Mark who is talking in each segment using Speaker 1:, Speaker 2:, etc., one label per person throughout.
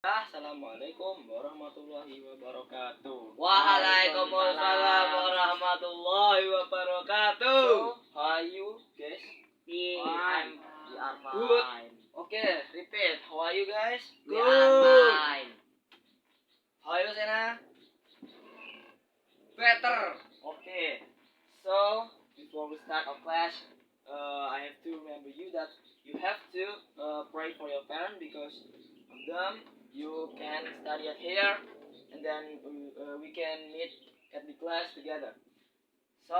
Speaker 1: Assalamualaikum warahmatullahi wabarakatuh.
Speaker 2: Waalaikumsalam warahmatullahi wabarakatuh.
Speaker 1: So, how are you guys?
Speaker 2: We are
Speaker 1: Good.
Speaker 2: fine.
Speaker 1: Okay, repeat. How are you guys?
Speaker 2: We are fine.
Speaker 1: How are you, Sena?
Speaker 2: Better.
Speaker 1: Okay. So, before we start our class, I have to remember you that you have to pray for your parents because of them you can study at here and then we can meet at the class together. So,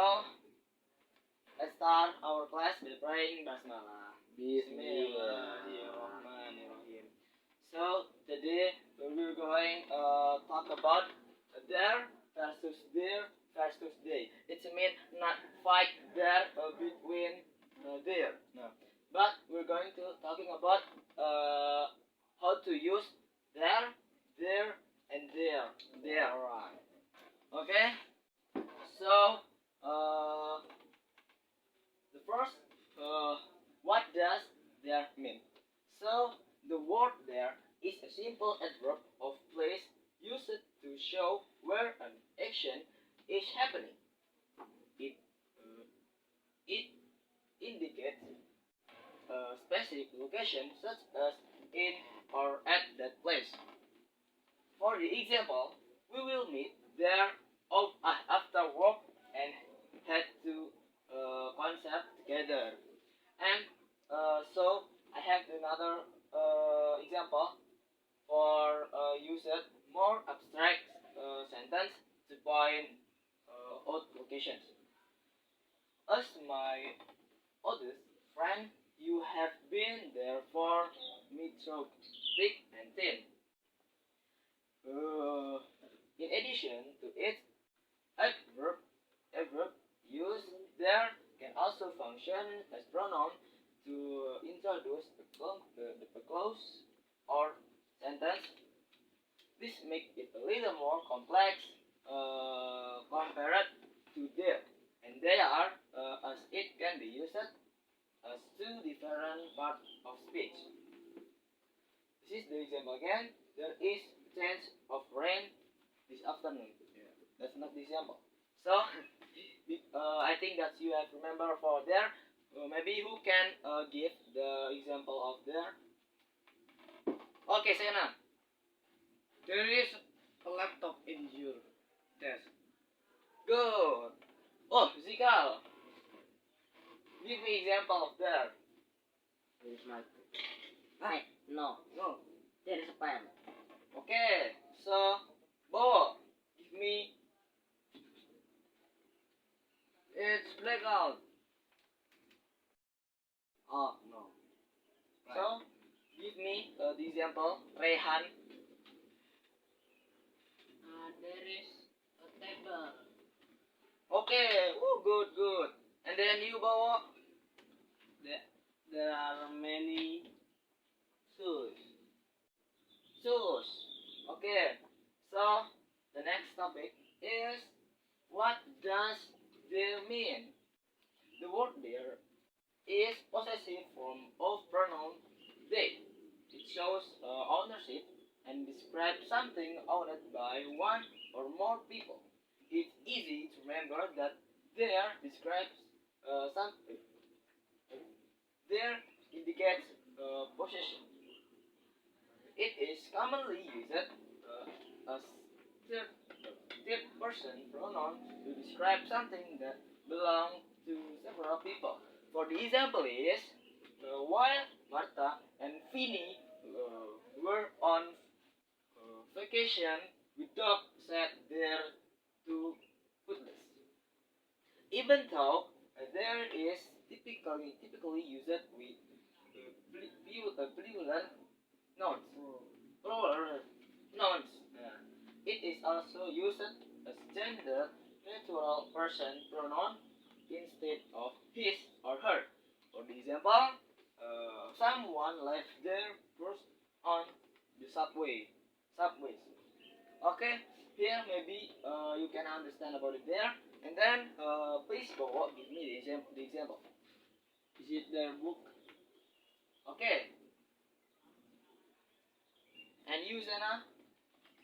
Speaker 1: let's start our class by praying Basmalah. Bismillahirrahmanirrahim. So, today we're going talk about there versus there versus they. It means not fight there between there. No. But we're going to talking about how to use there, and there. There. Alright. Okay. So the first, what does there mean? So the word there is a simple adverb of place used to show where an action is happening. It indicates a specific location such as in or at that place. For the example, we will meet there after work and head to concert together. And so I have another example for use more abstract sentence to point out locations. As my oldest friend, you have been there for me through thick and thin. In addition to it, adverb used there can also function as pronoun to introduce the clause or sentence. This makes it a little more complex compared to there, and they are as it can be used as two different parts of speech. This is the example again. There is a chance of rain this afternoon. Yeah. That's not the example. So, I think that you have remember for there. Maybe who can give the example of there? Okay, Sena.
Speaker 2: There is a laptop in your desk.
Speaker 1: Good. Oh, Zikal. Give me example of there.
Speaker 2: There is my. Right. No. There is a pen.
Speaker 1: Okay. So, Bo, give me.
Speaker 2: It's blackout. Oh no. Right.
Speaker 1: So, give me the example. Rehan.
Speaker 2: There is a table.
Speaker 1: Okay. Oh, good. And then you, Bo.
Speaker 2: There are many shoes.
Speaker 1: Okay. So, the next topic is what does there mean? The word there is possessive form of pronoun they. It shows ownership and describes something owned by one or more people. It's easy to remember that there describes something. There indicates possession. It is commonly used as third person pronoun to describe something that belongs to several people. For the example is, while Martha and Vinny were on vacation, the dog sat there to footless. Even though there is typically used with plural nouns. Plural nouns. It is also used as gender neutral person pronoun instead of his or her. For the example, someone left their purse on the subways. Okay, here maybe you can understand about it there. And then please Bowo give me the example.
Speaker 2: Is it their book?
Speaker 1: Okay. And you, Sena,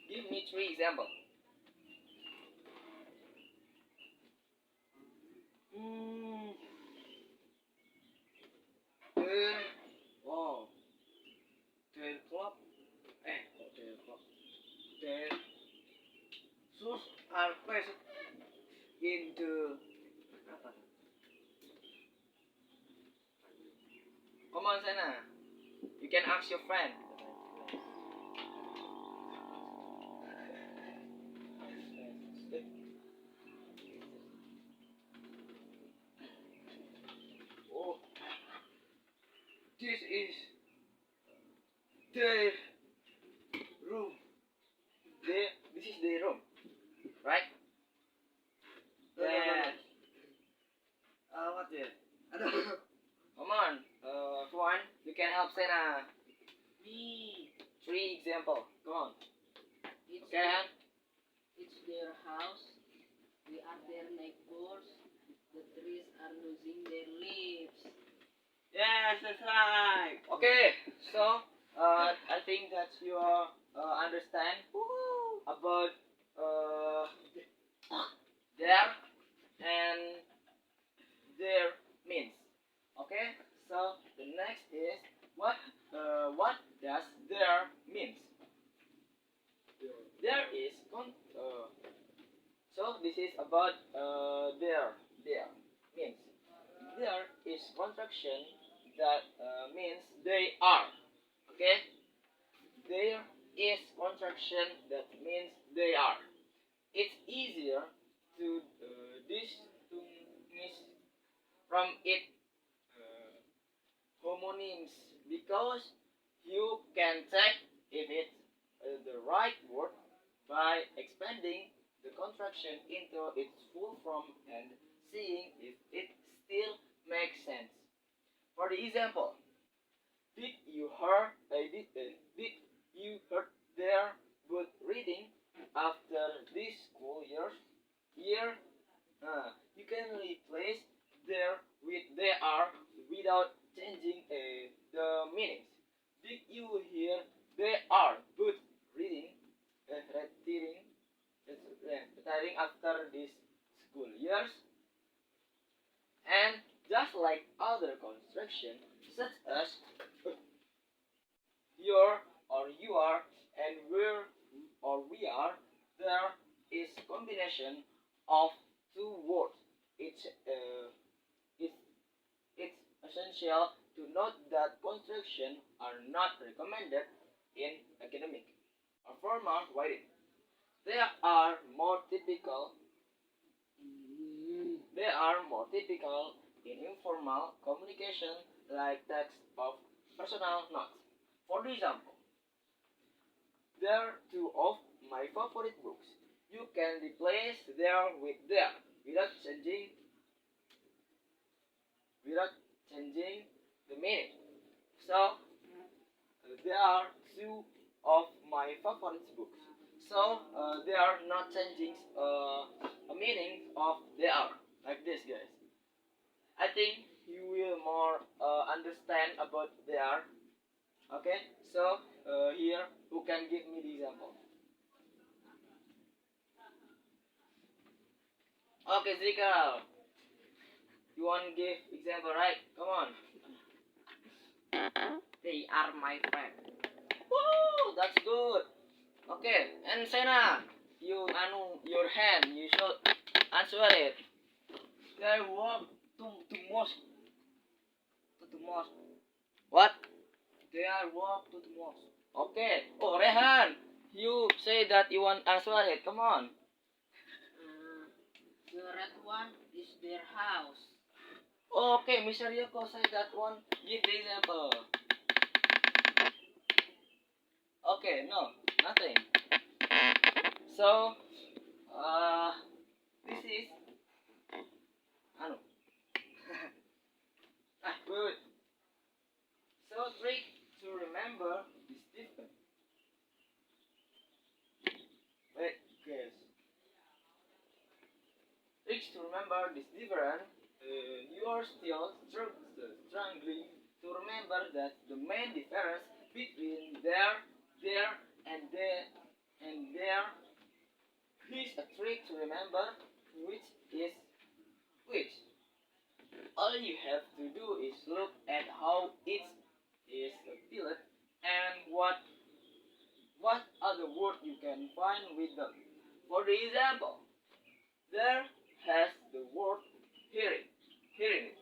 Speaker 1: give me 3 examples.
Speaker 2: Turn. Wow. Turn clock. Turn clock. Turn. Shoes are placed in the. Apa?
Speaker 1: Come on, Sena. You can ask your friend.
Speaker 2: Oh, this is their room.
Speaker 1: This is the room, right?
Speaker 2: Yeah. What there? Aduh.
Speaker 1: Come on, Fuan, you can help Sena.
Speaker 2: Me.
Speaker 1: 3 examples. Come on.
Speaker 2: It's
Speaker 1: Okay, Han?
Speaker 2: It's their house. We are their neighbors. The trees are losing their leaves. Yes, that's right.
Speaker 1: Okay, so I think that you understand about there and there means. Okay, so the next is what does there means? There is so this is about there means. There is contraction that means they are. Okay, there is contraction that means they are. It's easier to distinguish from it homonyms because you can check if it's the right word by expanding the contraction into its full form and seeing if it still makes sense. For the example, did you heard their good reading after this school year? You can replace there with they are without changing the meanings. Did you hear they are good reading? Retiring after this school years, and just like other construction such as your or you are and where or we are, there is combination of 2 words. It's it's essential to note that construction are not recommended in academic or formal writing. They are more typical. They are more typical in informal communication like text of personal notes. For example, there are 2 of my favorite books. You can replace there with there without changing the meaning. So there are 2 of my favorite books. So they are not changing a meaning of they are like this, guys. I think you will more understand about they are. Okay, so here who can give me the example? Okay, Zika, you want to give example, right? Come on.
Speaker 2: They are my friend.
Speaker 1: Woo, that's good. Okay, and Sena, your hand, you should answer it.
Speaker 2: They walk to mosque. To the mosque.
Speaker 1: What?
Speaker 2: They are walk to the mosque.
Speaker 1: Okay. Oh, Rehan, you say that you want answer it. Come on.
Speaker 2: The red one is their house.
Speaker 1: Okay, Mr. Yoko say that one. Give the example. Okay, no, nothing. So, this is anu. Good. So, trick to remember is different. Wait, guys. Tricks to remember this different. You are still struggling to remember that the main difference between there, and there is a trick to remember which is which. All you have to do is look at how it is spelled and what other word you can find with them. For example, there has the word hearing,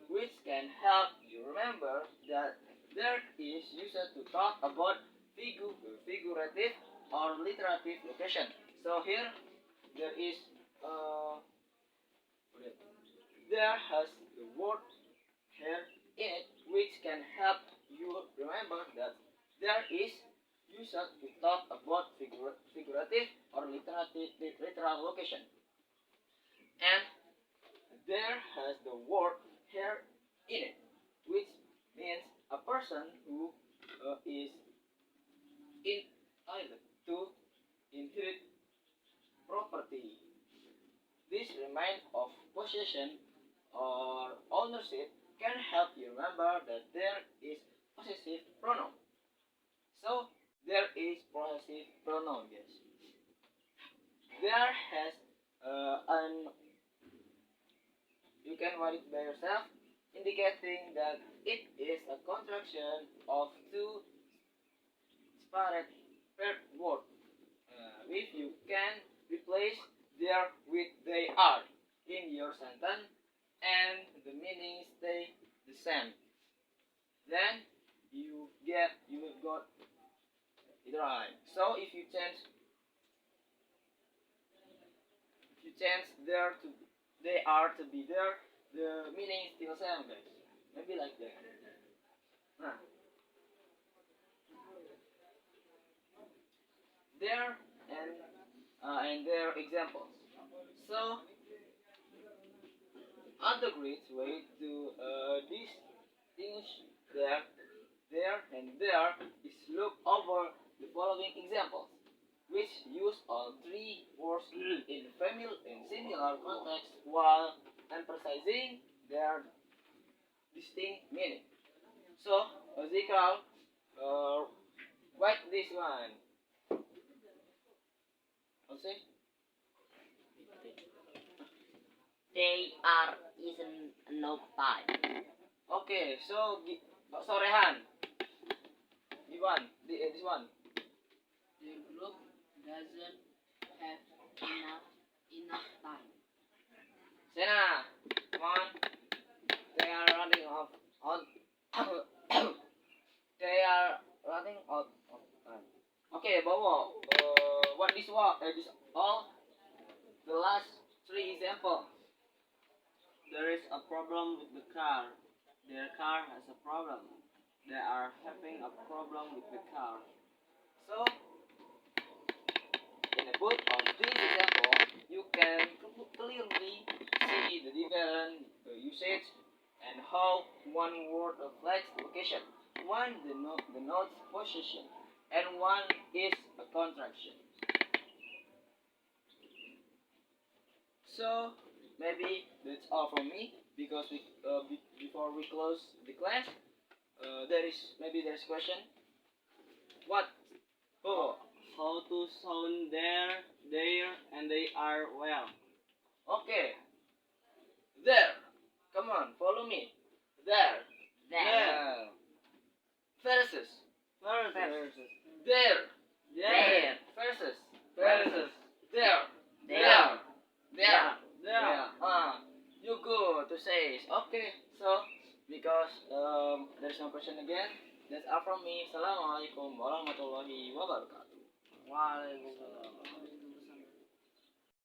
Speaker 1: which can help you remember that there is used to talk about figurative or literative location. So here there is uh, there has the word here in it, which can help you remember that there is used to talk about figurative or literal location. And there has the word here in it, which means a person who is entitled to inherit property. This remind of possession or ownership can help you remember that there is possessive pronoun. So there is possessive pronoun, yes. There has an you can write it by yourself, indicating that it is a contraction of two separate paired words. If you can replace there with they are in your sentence and the meaning stay the same, then you got it right. So if you change there to they are to be there, the meaning is still same, guys. Maybe like that. Nah, there and their examples. So other great way to distinguish there is look over the following examples, which use all three words in similar contexts while emphasizing their distinct meaning. So, Ezekiel, uh, write this one. What's it?
Speaker 2: They are isn't no time.
Speaker 1: Okay, so Rehan, this one.
Speaker 2: The group doesn't have enough time.
Speaker 1: Sena, come on. They are running off on. They are running out of time. Okay, Bobo. What this one? This all the last three example.
Speaker 2: There is a problem with the car. Their car has a problem. They are having a problem with the car.
Speaker 1: So in the book of this example, you can clearly see the different usage and how one word reflects location. One denotes possession, and one is a contraction. So maybe that's all from me because before we close the class, there's question. What? Oh,
Speaker 2: How to sound there, and they are well.
Speaker 1: okay. There. Come on, follow me. There.
Speaker 2: There.
Speaker 1: Versus.
Speaker 2: Versus.
Speaker 1: There.
Speaker 2: There.
Speaker 1: Versus.
Speaker 2: Versus.
Speaker 1: There.
Speaker 2: There.
Speaker 1: There.
Speaker 2: There.
Speaker 1: You good to say. Okay. So because there's no question again, that's all from me. Assalamualaikum warahmatullahi wabarakatuh.
Speaker 2: Waalaikumsalam.